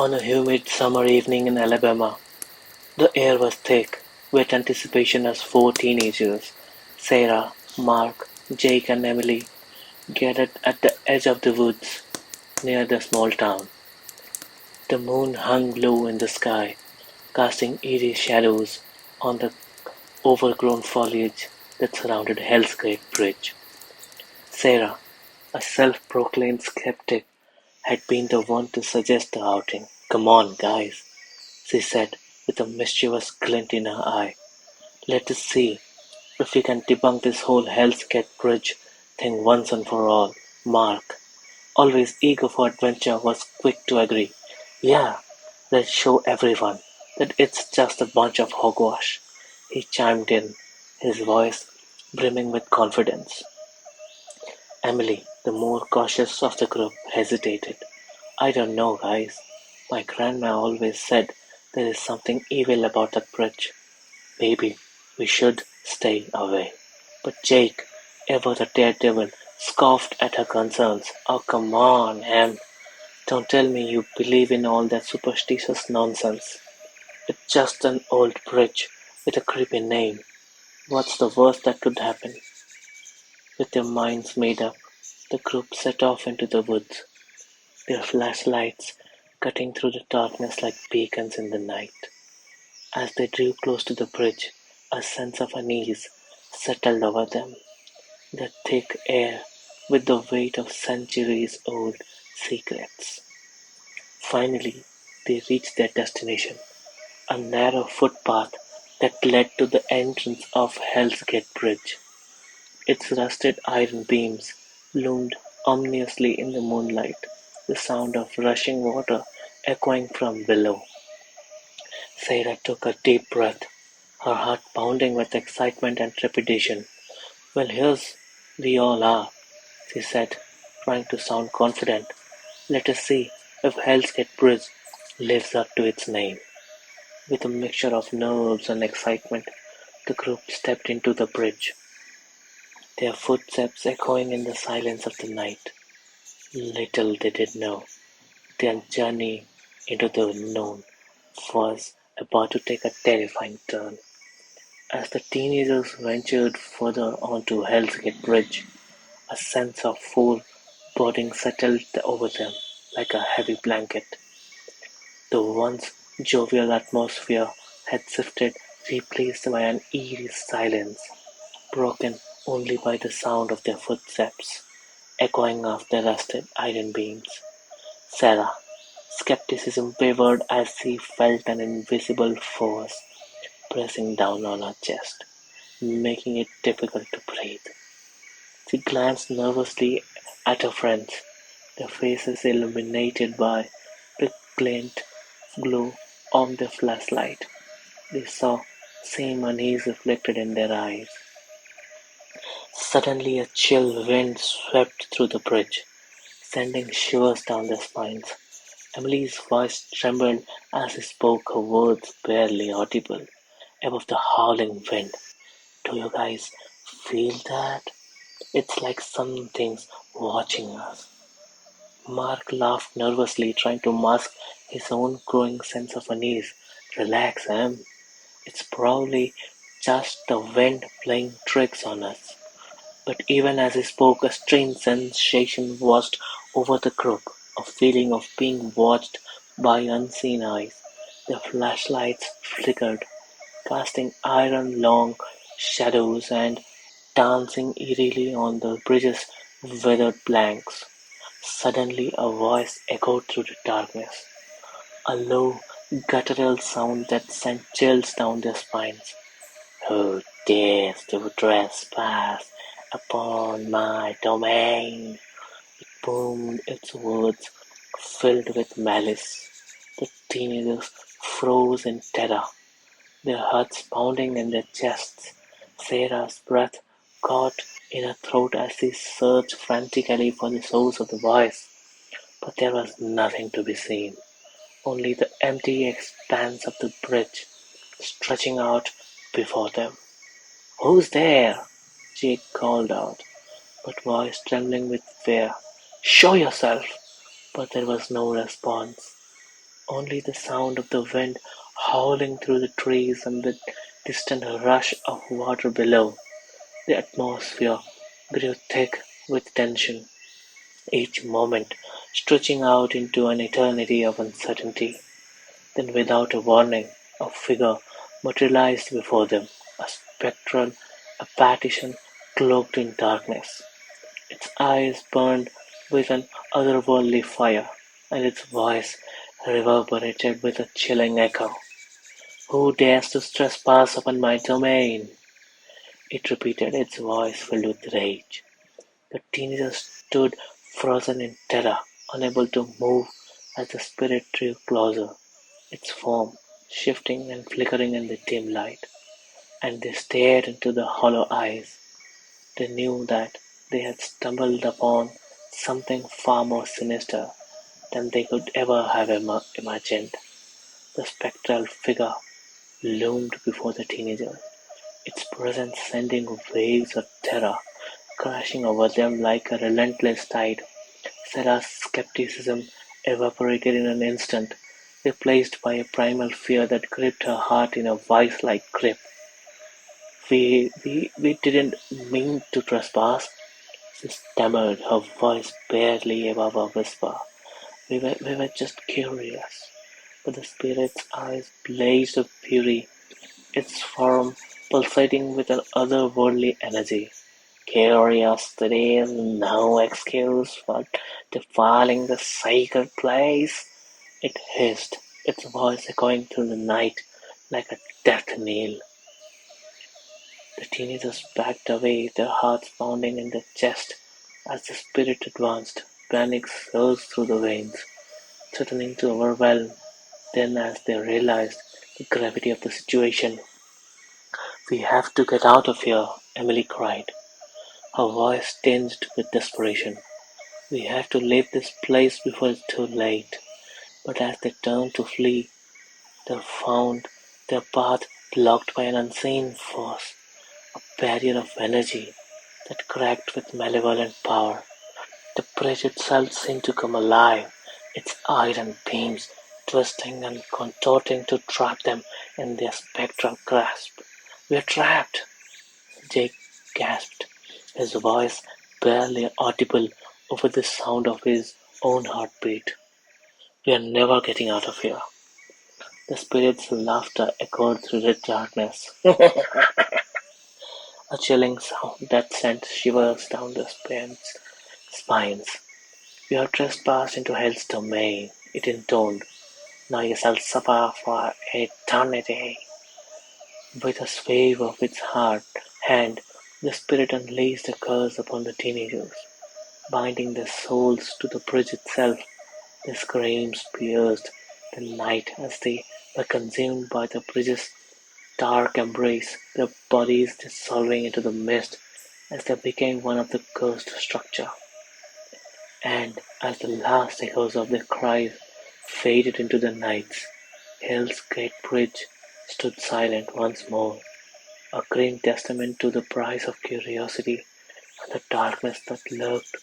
On a humid summer evening in Alabama, the air was thick with anticipation as four teenagers, Sarah, Mark, Jake, and Emily, gathered at the edge of the woods near the small town. The moon hung low in the sky, casting eerie shadows on the overgrown foliage that surrounded Hell's Gate Bridge. Sarah, a self-proclaimed skeptic, had been the one to suggest the outing. "Come on, guys," she said with a mischievous glint in her eye. "Let us see if we can debunk this whole Hell's Gate Bridge thing once and for all." Mark, always eager for adventure, was quick to agree. "Yeah, let's show everyone that it's just a bunch of hogwash," he chimed in, his voice brimming with confidence. Emily, the more cautious of the group, hesitated. "I don't know, guys. My grandma always said there is something evil about that bridge. Maybe we should stay away." But Jake, ever the daredevil, scoffed at her concerns. "Oh, come on, Em. Don't tell me you believe in all that superstitious nonsense. It's just an old bridge with a creepy name. What's the worst that could happen?" With their minds made up, the group set off into the woods, their flashlights cutting through the darkness like beacons in the night. As they drew close to the bridge, a sense of unease settled over them. The thick air with the weight of centuries-old secrets. Finally, they reached their destination, a narrow footpath that led to the entrance of Hell's Gate Bridge. Its rusted iron beams loomed ominously in the moonlight, the sound of rushing water echoing from below. Sarah took a deep breath, her heart pounding with excitement and trepidation. "Well, here's we all are," she said, trying to sound confident. "Let us see if Hell's Gate Bridge lives up to its name." With a mixture of nerves and excitement, the group stepped into the bridge, their footsteps echoing in the silence of the night. Little they did know, their journey into the unknown was about to take a terrifying turn. As the teenagers ventured further onto Hell's Gate Bridge, a sense of foreboding settled over them like a heavy blanket. The once jovial atmosphere had shifted, replaced by an eerie silence, broken only by the sound of their footsteps, echoing off the rusted iron beams. Sarah, skepticism wavered as she felt an invisible force pressing down on her chest, making it difficult to breathe. She glanced nervously at her friends, their faces illuminated by the glint glow of the flashlight. They saw same unease reflected in their eyes. Suddenly a chill wind swept through the bridge, sending shivers down their spines. Emily's voice trembled as she spoke, her words barely audible above the howling wind. "Do you guys feel that? It's like something's watching us." Mark laughed nervously, trying to mask his own growing sense of unease. "Relax, Em. It's probably just the wind playing tricks on us." But even as he spoke, a strange sensation washed over the group, a feeling of being watched by unseen eyes. The flashlights flickered, casting iron-long shadows and dancing eerily on the bridge's weathered planks. Suddenly a voice echoed through the darkness, a low, guttural sound that sent chills down their spines. "Who dares to trespass upon my domain?" Boomed its words, filled with malice. The teenagers froze in terror, their hearts pounding in their chests. Sarah's breath caught in her throat as she searched frantically for the source of the voice. But there was nothing to be seen, only the empty expanse of the bridge stretching out before them. "Who's there?" Jake called out, but voice trembling with fear. "Show yourself!" But there was no response. only the sound of the wind howling through the trees and the distant rush of water below. The atmosphere grew thick with tension, each moment stretching out into an eternity of uncertainty. Then, without a warning, a figure materialized before them, a spectral apparition cloaked in darkness. Its eyes burned with an otherworldly fire, and its voice reverberated with a chilling echo. "Who dares to trespass upon my domain?" It repeated, its voice filled with rage. The teenager stood frozen in terror, unable to move as the spirit drew closer, its form shifting and flickering in the dim light. And they stared into the hollow eyes. They knew that they had stumbled upon something far more sinister than they could ever have imagined. The spectral figure loomed before the teenagers, its presence sending waves of terror crashing over them like a relentless tide. Sarah's skepticism evaporated in an instant, replaced by a primal fear that gripped her heart in a vice-like grip. We didn't mean to trespass, she stammered, her voice barely above a whisper. We were just curious. But the spirit's eyes blazed with fury, its form pulsating with an otherworldly energy. Curiosity is no excuse for defiling the sacred place, it hissed, its voice echoing through the night like a death knell. The teenagers backed away, their hearts pounding in their chest as the spirit advanced. Panic surged through the veins, threatening to overwhelm. Then, as they realized the gravity of the situation, "We have to get out of here," Emily cried, her voice tinged with desperation. "We have to leave this place before it's too late." But as they turned to flee, they found their path blocked by an unseen force, a barrier of energy that cracked with malevolent power. The bridge itself seemed to come alive, its iron beams twisting and contorting to trap them in their spectral grasp. "We're trapped!" Jake gasped, his voice barely audible over the sound of his own heartbeat. "We're never getting out of here." The spirit's laughter echoed through the darkness, a chilling sound that sent shivers down the spines. "You have trespassed into hell's domain," it intoned. "Now you shall suffer for eternity." With a swave of its hard hand, the spirit unleashed a curse upon the teenagers, binding their souls to the bridge itself. Their screams pierced the night as they were consumed by the bridge's dark embrace, their bodies dissolving into the mist as they became one of the cursed structure. And as the last echoes of their cries faded into the nights, Hell's great bridge stood silent once more, a grim testament to the price of curiosity and the darkness that lurked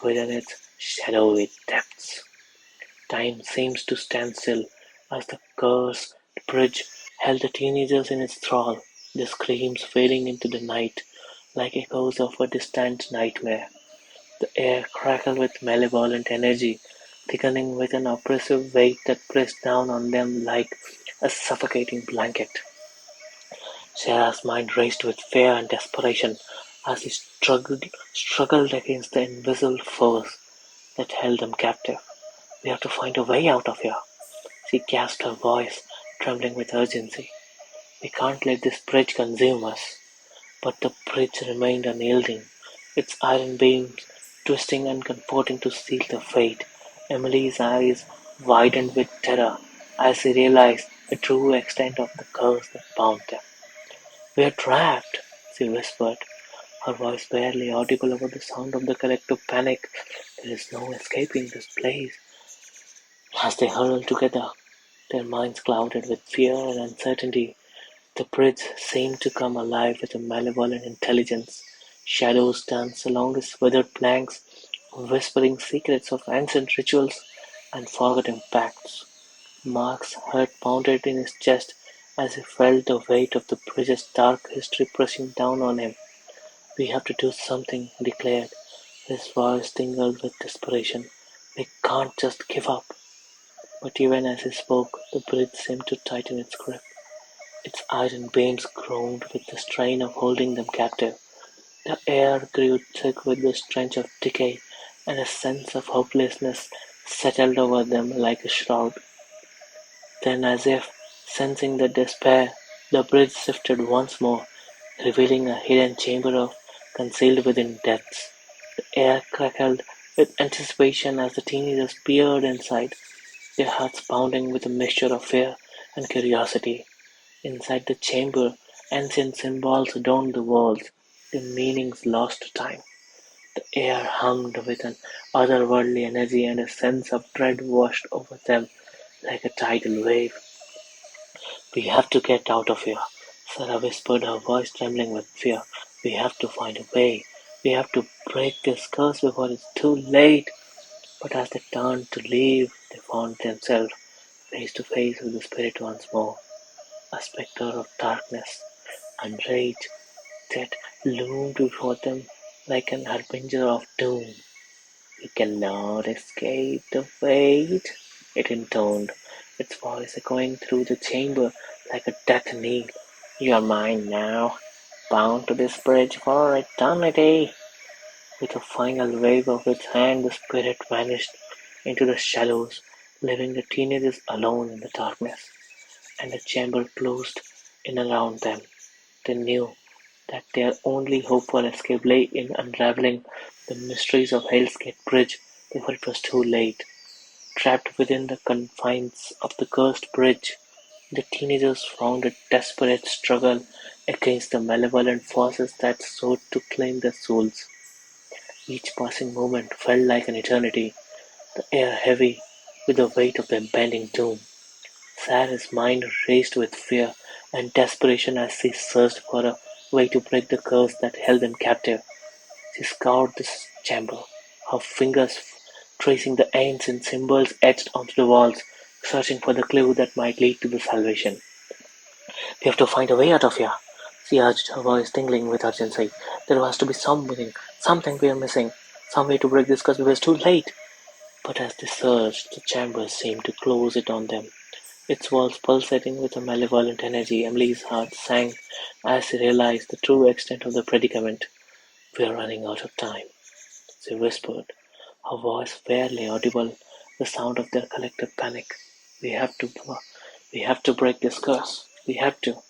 within its shadowy depths. Time seems to stand still as the cursed bridge held the teenagers in its thrall, their screams fading into the night like echoes of a distant nightmare. The air crackled with malevolent energy, thickening with an oppressive weight that pressed down on them like a suffocating blanket. Sarah's mind raced with fear and desperation as she struggled against the invisible force that held them captive. "We have to find a way out of here," she gasped, her voice trembling with urgency. "We can't let this bridge consume us." But the bridge remained unyielding, its iron beams twisting and contorting to seal their fate. Emily's eyes widened with terror as she realized the true extent of the curse that bound them. "We're trapped," she whispered, her voice barely audible over the sound of the collective panic. "There is no escaping this place." As they huddled together, their minds clouded with fear and uncertainty, the bridge seemed to come alive with a malevolent intelligence. Shadows danced along its withered planks, whispering secrets of ancient rituals and forgotten pacts. Mark's heart pounded in his chest as he felt the weight of the bridge's dark history pressing down on him. "We have to do something," he declared, his voice tingled with desperation. "We can't just give up." But even as he spoke, the bridge seemed to tighten its grip. Its iron beams groaned with the strain of holding them captive. The air grew thick with the stench of decay, and a sense of hopelessness settled over them like a shroud. Then, as if sensing the despair, the bridge shifted once more, revealing a hidden chamber of concealed within depths. The air crackled with anticipation as the teenagers peered inside, their hearts pounding with a mixture of fear and curiosity. Inside the chamber, ancient symbols adorned the walls, their meanings lost to time. The air hummed with an otherworldly energy, and a sense of dread washed over them like a tidal wave. "We have to get out of here," Sarah whispered, her voice trembling with fear. "We have to find a way. We have to break this curse before it's too late." But as they turned to leave, they found themselves face to face with the spirit once more, a spectre of darkness and rage that loomed before them like an harbinger of doom. "You cannot escape the fate," it intoned, its voice echoing through the chamber like a death knell. "You are mine now, bound to this bridge for eternity." With a final wave of its hand, the spirit vanished into the shallows, leaving the teenagers alone in the darkness, and the chamber closed in around them. They knew that their only hope for escape lay in unraveling the mysteries of Hell's Gate Bridge before it was too late. Trapped within the confines of the cursed bridge, the teenagers found a desperate struggle against the malevolent forces that sought to claim their souls. Each passing moment felt like an eternity, the air heavy with the weight of the impending doom. Sarah's mind raced with fear and desperation as she searched for a way to break the curse that held them captive. She scoured the chamber, her fingers tracing the ancient symbols etched onto the walls, searching for the clue that might lead to the salvation. "We have to find a way out of here," she urged, her voice tingling with urgency. "There has to be something we are missing, some way to break this curse before it's too late." But as they searched, the chamber seemed to close it on them, its walls pulsating with a malevolent energy. Emily's heart sank as she realized the true extent of the predicament. "We are running out of time," she whispered, her voice barely audible, the sound of their collective panic. "We have to, we have to break this curse. We have to."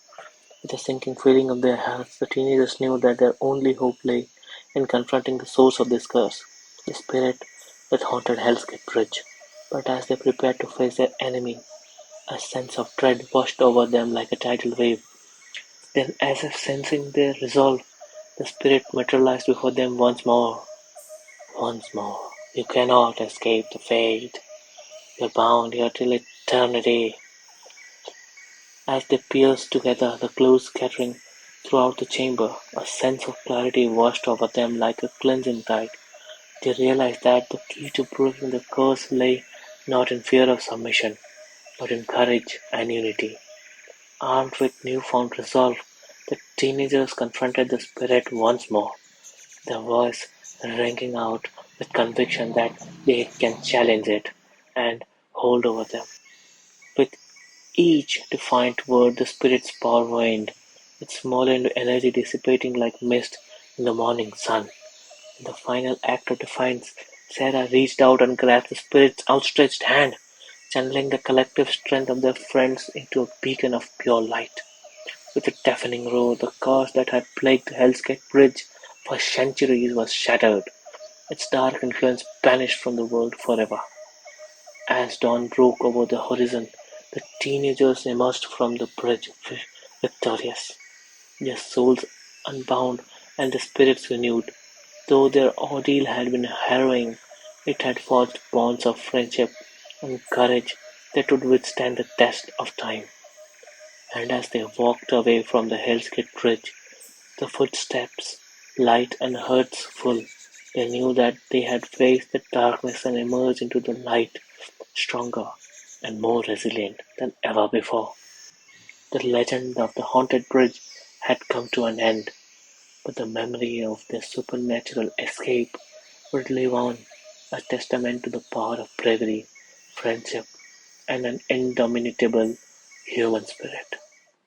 With a sinking feeling of their hearts, the teenagers knew that their only hope lay in confronting the source of this curse, the spirit that haunted Hell's Gate Bridge. But as they prepared to face their enemy, a sense of dread washed over them like a tidal wave. Then, as if sensing their resolve, the spirit materialized before them once more. Once more. "You cannot escape the fate. You're bound here till eternity." As they pierced together, the clues scattering throughout the chamber, a sense of clarity washed over them like a cleansing tide. They realized that the key to breaking the curse lay not in fear of submission, but in courage and unity. Armed with newfound resolve, the teenagers confronted the spirit once more, their voice ringing out with conviction that they can challenge it and hold over them. With each defiant word, the spirit's power waned, its smothered energy dissipating like mist in the morning sun. In the final act of defiance, Sarah reached out and grasped the spirit's outstretched hand, channeling the collective strength of their friends into a beacon of pure light. With a deafening roar, the curse that had plagued Hell's Gate Bridge for centuries was shattered, its dark influence banished from the world forever. As dawn broke over the horizon, the teenagers emerged from the bridge victorious, their souls unbound and their spirits renewed. Though their ordeal had been harrowing, it had forged bonds of friendship and courage that would withstand the test of time. And as they walked away from the Hell's Gate Bridge, the footsteps light and hearts full, they knew that they had faced the darkness and emerged into the light stronger, and more resilient than ever before. The legend of the haunted bridge had come to an end, but the memory of their supernatural escape would live on, a testament to the power of bravery, friendship, and an indomitable human spirit.